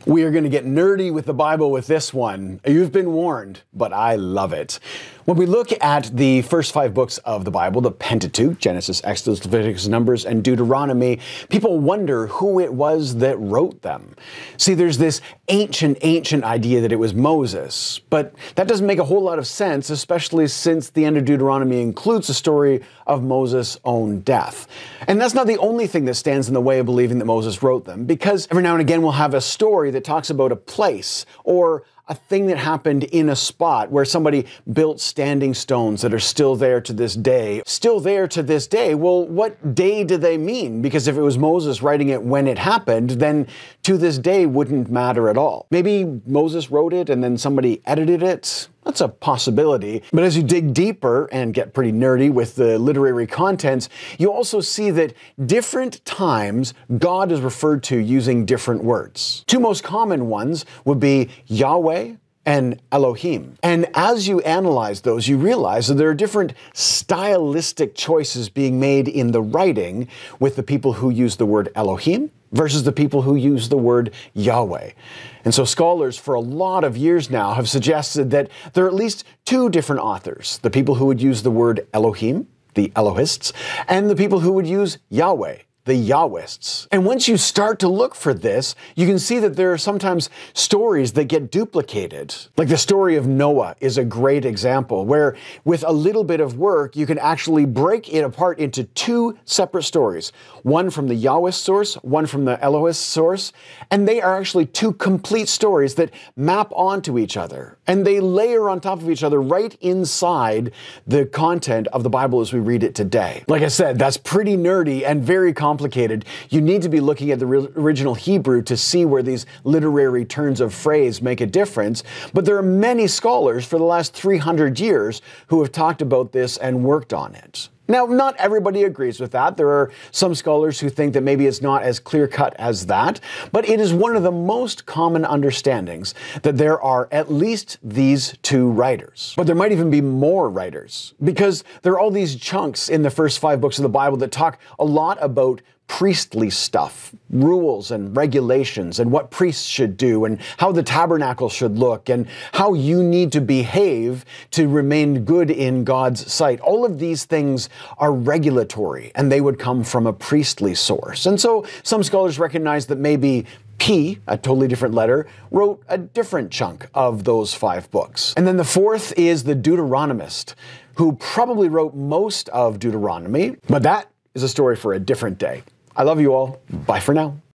We are going to get nerdy with the Bible with this one. You've been warned, but I love it. When we look at the first 5 books of the Bible, the Pentateuch, Genesis, Exodus, Leviticus, Numbers, and Deuteronomy, people wonder who it was that wrote them. See, there's this ancient idea that it was Moses, but that doesn't make a whole lot of sense, especially since the end of Deuteronomy includes the story of Moses' own death. And that's not the only thing that stands in the way of believing that Moses wrote them, because every now and again we'll have a story that talks about a place or a thing that happened in a spot where somebody built standing stones that are still there to this day. Still there to this day. Well, what day do they mean? Because if it was Moses writing it when it happened, then to this day wouldn't matter at all. Maybe Moses wrote it and then somebody edited it. That's a possibility. But as you dig deeper and get pretty nerdy with the literary contents, you also see that different times God is referred to using different words. 2 most common ones would be Yahweh and Elohim. And as you analyze those, you realize that there are different stylistic choices being made in the writing with the people who use the word Elohim versus the people who use the word Yahweh. And so scholars for a lot of years now have suggested that there are at least 2 different authors, the people who would use the word Elohim, the Elohists, and the people who would use Yahweh, the Yahwists. And once you start to look for this, you can see that there are sometimes stories that get duplicated. Like the story of Noah is a great example, where with a little bit of work, you can actually break it apart into 2 separate stories. One from the Yahwist source, one from the Elohist source, and they are actually 2 complete stories that map onto each other. And they layer on top of each other right inside the content of the Bible as we read it today. Like I said, that's pretty nerdy and very complicated. You need to be looking at the original Hebrew to see where these literary turns of phrase make a difference. But there are many scholars for the last 300 years who have talked about this and worked on it. Now, not everybody agrees with that. There are some scholars who think that maybe it's not as clear-cut as that, but it is one of the most common understandings that there are at least these 2 writers. But there might even be more writers, because there are all these chunks in the first 5 books of the Bible that talk a lot about priestly stuff, rules and regulations, and what priests should do, and how the tabernacle should look, and how you need to behave to remain good in God's sight. All of these things are regulatory, and they would come from a priestly source. And so some scholars recognize that maybe P, a totally different letter, wrote a different chunk of those 5 books. And then the 4th is the Deuteronomist, who probably wrote most of Deuteronomy, but that is a story for a different day. I love you all. Bye for now.